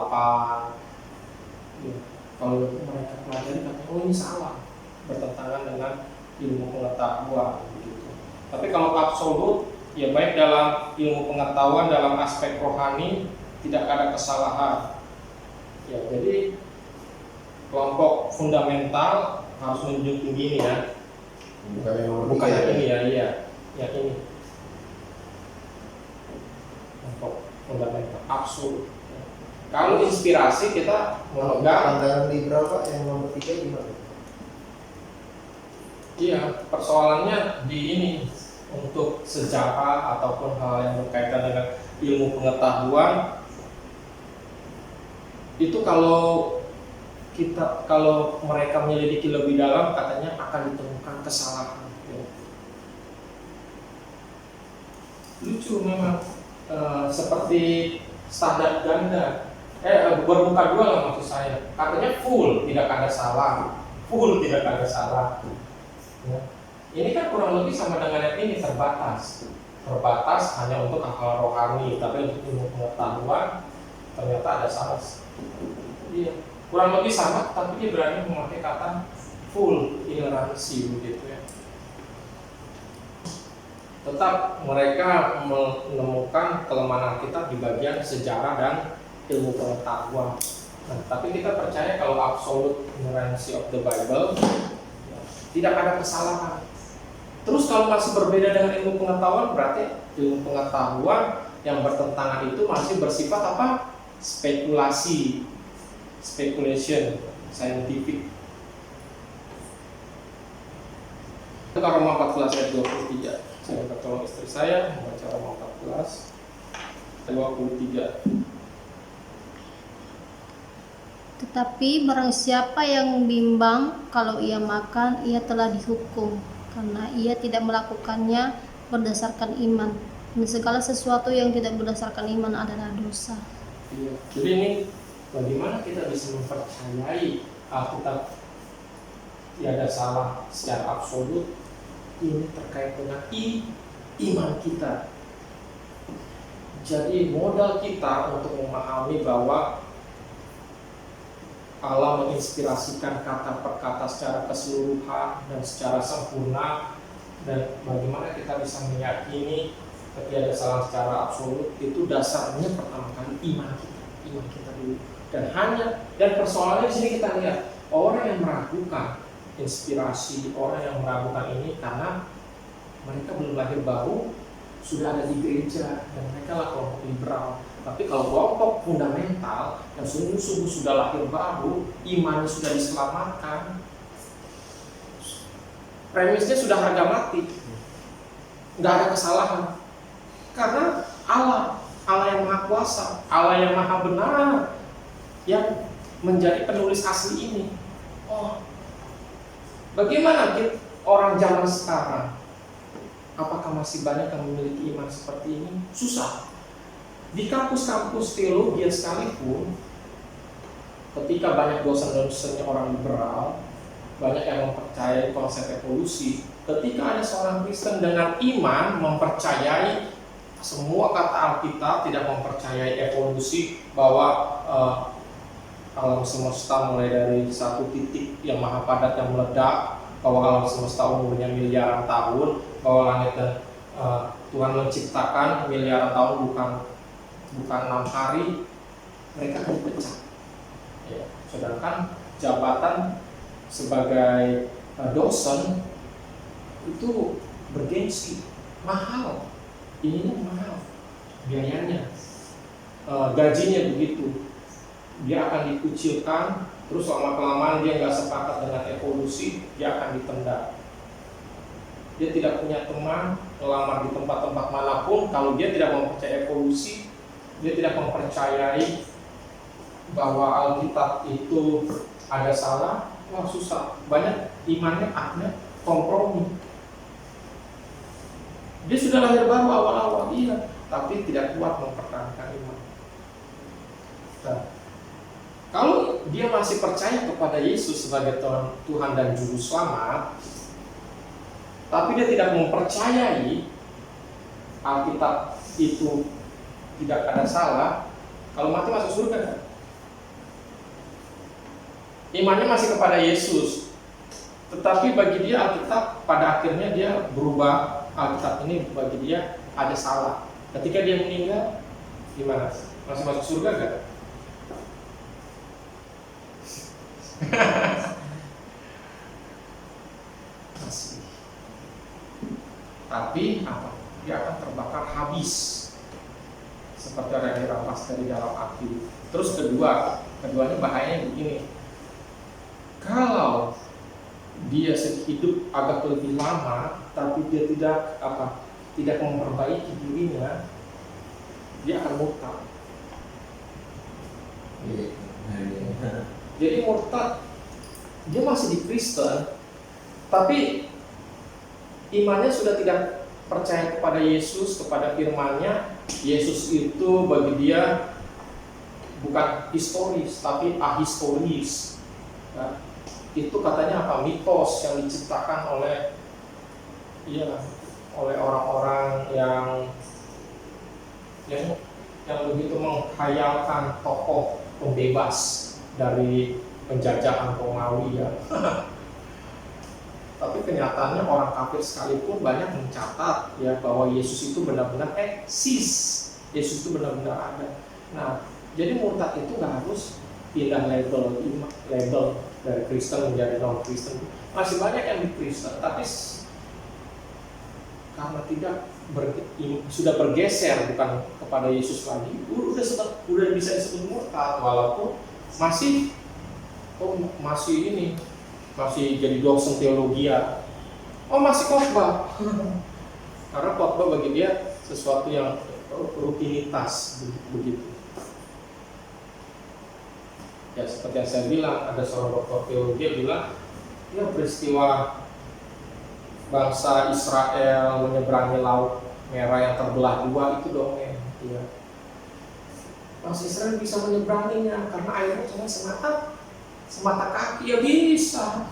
ya, kalau mereka pelajari katanya oh ini salah, bertentangan dengan ilmu pengetahuan begitu. Tapi kalau absolut ya baik dalam ilmu pengetahuan dalam aspek rohani tidak ada kesalahan ya. Jadi kelompok fundamental harus menunjuk tinggi ini ya, bukan yang ini ya, iya yang ini kelompok fundamental absolut. Kalau inspirasi kita memegang pandangan liberal Pak yang nomor 3 gimana? Iya, persoalannya di ini untuk sejarah ataupun hal yang berkaitan dengan ilmu pengetahuan itu kalau mereka menyelidiki lebih dalam katanya akan ditemukan kesalahan. Ya. Lucu memang seperti standar ganda. Bermuka dua lah maksud saya. Katanya full tidak ada salah, full tidak ada salah. Ya. Ini kan kurang lebih sama dengan yang ini terbatas hanya untuk hal rohani, tapi untuk ilmu pengetahuan ternyata ada salah. Iya, kurang lebih sama, tapi dia berani memakai kata full inerrancy begitu ya. Tetap mereka menemukan kelemahan kita di bagian sejarah dan ilmu pengetahuan. Nah, tapi kita percaya kalau absolute inerrancy of the Bible ya, tidak ada kesalahan. Terus kalau masih berbeda dengan ilmu pengetahuan, berarti ilmu pengetahuan yang bertentangan itu masih bersifat apa? Spekulasi, speculation, scientific. Itu Roma 14 ayat 23. Saya minta tolong istri saya membaca Roma 14 ayat 23. Tetapi barang siapa yang bimbang kalau ia makan, ia telah dihukum, karena ia tidak melakukannya berdasarkan iman. Dan segala sesuatu yang tidak berdasarkan iman adalah dosa. Iya. Jadi ini bagaimana kita bisa mempercayai Alkitab tiada salah secara absolut? Ini terkait dengan iman kita. Jadi modal kita untuk memahami bahwa Allah menginspirasikan kata per kata secara keseluruhan dan secara sempurna, dan bagaimana kita bisa meyakini ketiadasalaan secara absolut itu dasarnya pertama kali iman kita dulu. Dan persoalannya di sini kita lihat orang yang meragukan inspirasi, orang yang meragukan ini karena mereka belum lahir baru, sudah ada di gereja dan mereka lah kelompok liberal. Tapi kalau kelompok fundamental yang sungguh-sungguh sudah lahir baru, imannya sudah diselamatkan, premisnya sudah harga mati, nggak ada kesalahan. Karena Allah yang maha kuasa, Allah yang maha benar, yang menjadi penulis asli ini. Oh, bagaimana orang zaman sekarang? Apakah masih banyak yang memiliki iman seperti ini? Susah. Di kampus-kampus teologi sekalipun, ketika banyak dosen-dosennya orang liberal, banyak yang mempercayai konsep evolusi. Ketika ada seorang Kristen dengan iman mempercayai semua kata Alkitab, tidak mempercayai evolusi, bahwa alam semesta mulai dari satu titik yang maha padat yang meledak, bahwa alam semesta umurnya miliaran tahun, bahwa langit dan Tuhan menciptakan miliaran tahun bukan 6 hari, mereka akan dipecat. Ya. Sedangkan jabatan sebagai dosen itu bergengsi, mahal, ininya mahal, biayanya, gajinya begitu, dia akan dikucilkan, terus lama kelamaan dia nggak sepakat dengan evolusi, dia akan ditendang. Dia tidak punya teman, melamar di tempat-tempat manapun, kalau dia tidak mempercayai evolusi, dia tidak mempercayai bahwa Alkitab itu ada salah, wah susah. Banyak imannya akhirnya kompromi. Dia sudah lahir baru awal-awal, iya, tapi tidak kuat mempertahankan iman. Nah, kalau dia masih percaya kepada Yesus sebagai Tuhan dan Juru Selamat, tapi dia tidak mempercayai Alkitab itu tidak ada salah, kalau mati masuk surga kan? Imannya masih kepada Yesus, tetapi bagi dia Alkitab pada akhirnya dia berubah. Alkitab ini bagi dia ada salah. Ketika dia meninggal, gimana? Masih masuk surga gak? Masih. Tapi apa? Dia akan terbakar habis, seperti orang yang dirampas dari dalam api. Terus keduanya bahayanya begini. Kalau dia hidup agak lebih lama, tapi dia tidak memperbaiki dirinya, dia akan murtad. Jadi murtad, dia masih di Kristen, tapi imannya sudah tidak percaya kepada Yesus, kepada firman-Nya. Yesus itu bagi dia bukan historis, tapi ahistoris. Nah, itu katanya apa? Mitos yang diciptakan oleh orang-orang yang begitu menghayalkan tokoh pembebas dari penjajahan Romawi ya. Tapi kenyataannya orang kafir sekalipun banyak mencatat ya bahwa Yesus itu benar-benar eksis, Yesus itu benar-benar ada. Nah, jadi murtad itu nggak harus pindah label dari Kristen menjadi non Kristen. Masih banyak yang di Kristen, tapi karena sudah bergeser bukan kepada Yesus lagi, udah bisa disebut murtad, walaupun masih jadi dosen teologi ya. Masih khotbah. Karena khotbah bagi dia sesuatu yang rutinitas begitu. Ya seperti yang saya bilang, ada seorang doktor teologi yang bilang, ya peristiwa bangsa Israel menyeberangi laut merah yang terbelah dua itu dongeng. Ya. Bangsa Israel bisa menyeberanginya karena airnya cuma semata kaki, ya bisa.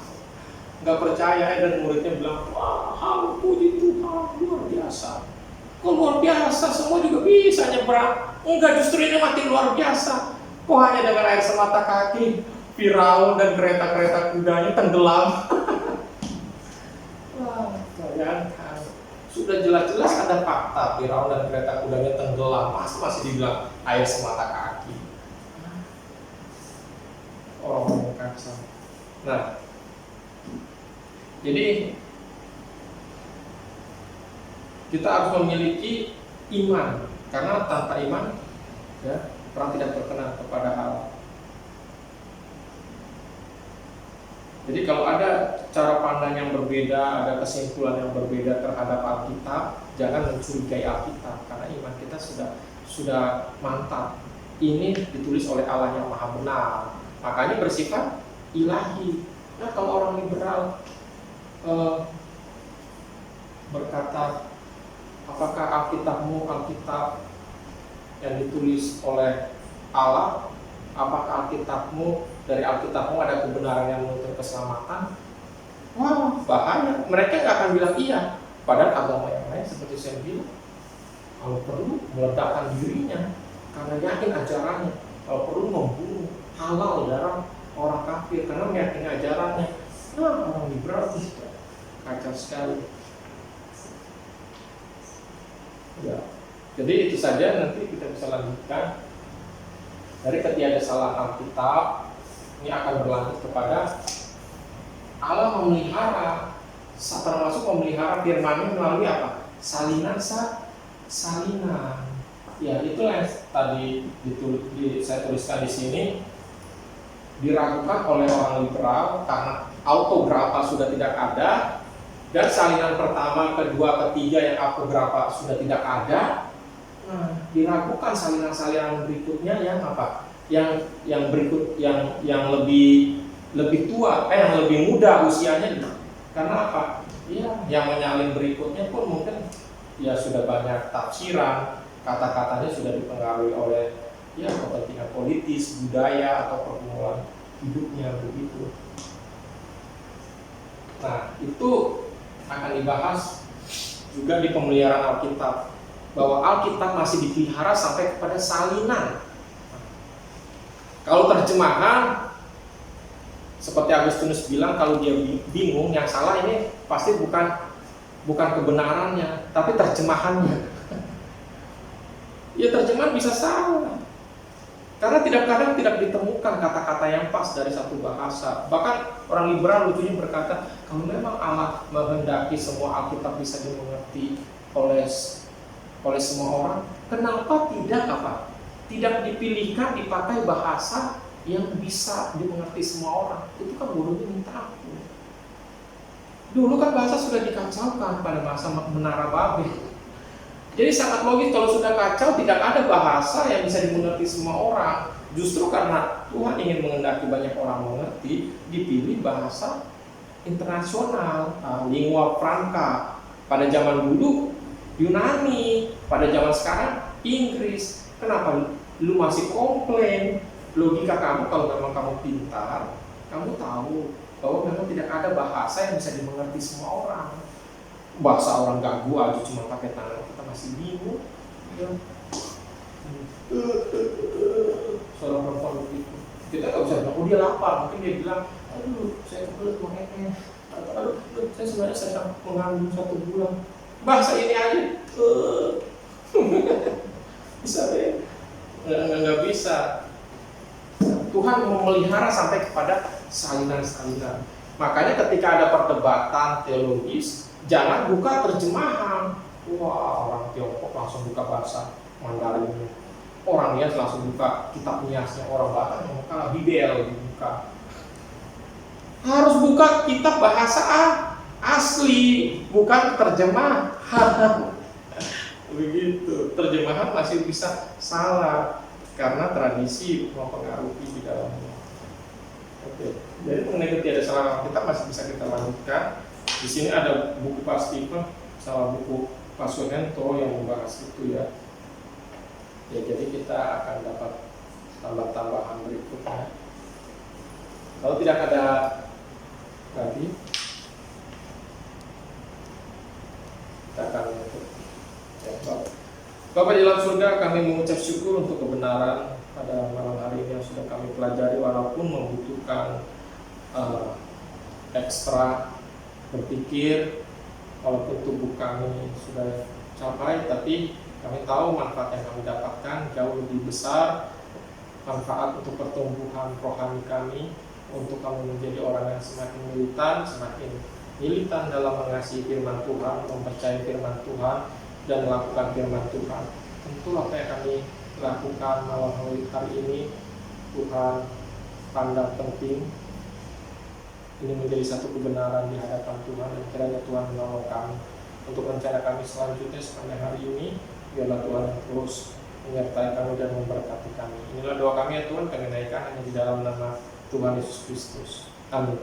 Nggak percaya dan muridnya bilang, wah puji Tuhan, luar biasa. Kok luar biasa, semua juga bisa nyebrang. Enggak, justru ini makin luar biasa. Kok hanya dengan air semata kaki, Firaun dan kereta-kereta kudanya tenggelam. Wah, bayangkan. Sudah jelas-jelas ada fakta Firaun dan kereta kudanya tenggelam, masih dibilang air semata kaki. Orang-orang kacau. Nah, jadi kita harus memiliki iman, karena tanpa iman ya orang tidak berkenan kepada Allah. Jadi kalau ada cara pandang yang berbeda, ada kesimpulan yang berbeda terhadap Alkitab, jangan mencurigai Alkitab karena iman kita sudah mantap. Ini ditulis oleh Allah yang Maha Benar, makanya bersifat ilahi. Nah, kalau orang liberal berkata, apakah Alkitabmu Alkitab yang ditulis oleh Allah? Apakah Alkitabmu, dari Alkitabmu ada kebenaran yang menuntut keselamatan? Wah, bahaya. Mereka nggak akan bilang iya. Padahal agama yang lain seperti saya bilang, kalau perlu meledakkan dirinya karena yakin ajarannya. Kalau perlu membunuh, halal darah orang kafir karena meyakini ajarannya. Nah, orang liberal itu kacau sekali. Ya. Jadi itu saja, nanti kita bisa lanjutkan. Dari ketiadasalahan Alkitab ini akan berlanjut kepada Allah memelihara, termasuk memelihara firman-Nya melalui apa? Salinan. Ya, itulah yang tadi saya tuliskan di sini. Diragukan oleh orang liberal karena autografa sudah tidak ada, dan salinan pertama, kedua, ketiga yang autografa sudah tidak ada. Nah, diragukan salinan-salinan berikutnya yang apa? Yang berikut yang lebih tua, yang lebih muda usianya. Karena apa? Ya, yang menyalin berikutnya pun mungkin ya sudah banyak tafsiran, kata-katanya sudah dipengaruhi oleh ya kepentingan politis, budaya atau pergumulan hidupnya begitu. Nah, itu akan dibahas juga di pemeliharaan Alkitab, bahwa Alkitab masih dipelihara sampai kepada salinan. Kalau terjemahan, seperti Agustinus bilang, kalau dia bingung, yang salah ini pasti bukan kebenarannya, tapi terjemahannya. Ya, terjemahan bisa salah, karena kadang tidak ditemukan kata-kata yang pas dari satu bahasa. Bahkan orang liberal lucunya berkata, kalau memang Allah menghendaki semua Alkitab bisa dimengerti oleh semua orang, kenapa tidak dipilihkan dipakai bahasa yang bisa dimengerti semua orang? Itu kan bodohnya minta ampun. Dulu kan bahasa sudah dikacaukan pada masa Menara Babel. Jadi sangat logis kalau sudah kacau, tidak ada bahasa yang bisa dimengerti semua orang. Justru karena Tuhan ingin menghendaki banyak orang mengerti, dipilih bahasa internasional, lingua franca. Pada zaman dulu Yunani, pada zaman sekarang Inggris. Kenapa lu masih komplain? Logika kamu, kalau memang kamu pintar, kamu tahu bahwa memang tidak ada bahasa yang bisa dimengerti semua orang. Bahasa orang gagu aja cuma pakai tangan, kita masih bingung. Ya. Seorang perempuan begitu, kita nggak bisa bilang, oh dia lapar. Mungkin dia bilang, aduh saya kebelet makanya, aduh saya sebenarnya sedang mengandung 1 bulan. Bahasa ini aja bisa deh, nggak bisa. Tuhan memelihara sampai kepada salinan-salinan. Makanya ketika ada perdebatan teologis, jangan buka terjemahan. Wah, orang Tiongkok langsung buka bahasa Mandarin. Orang Nias langsung buka kitab Niasnya. Orang Batak yang buka Bibel dibuka. Harus buka kitab bahasa asli, bukan terjemahan. Begitu. Terjemahan masih bisa salah karena tradisi mempengaruhi di dalamnya. Oke. Jadi mengenai ketiadasalahan kita masih bisa kita lanjutkan. Di sini ada buku Pak Stephen sama buku Pak Sunento yang membahas itu ya. Ya, jadi kita akan dapat tambah-tambahan berikutnya. Kalau tidak ada lagi, kita akan menutup. Ya, Bapak di dalam surga, kami mengucap syukur untuk kebenaran pada malam hari ini yang sudah kami pelajari, walaupun membutuhkan ekstra berpikir, walaupun tubuh kami sudah capai, tapi kami tahu manfaat yang kami dapatkan jauh lebih besar, manfaat untuk pertumbuhan rohani kami, untuk kami menjadi orang yang semakin militan dalam mengasihi firman Tuhan, mempercayai firman Tuhan, dan melakukan firman Tuhan. Tentu apa yang kami lakukan malam hari ini Tuhan pandang penting, ini menjadi satu kebenaran di hadapan Tuhan, dan kiranya Tuhan menolong kami untuk rencana kami selanjutnya sepanjang hari ini. Biarlah Tuhan yang terus menyertai kami dan memberkati kami. Inilah doa kami ya Tuhan, kami naikkan hanya di dalam nama Tuhan Yesus Kristus. Amin.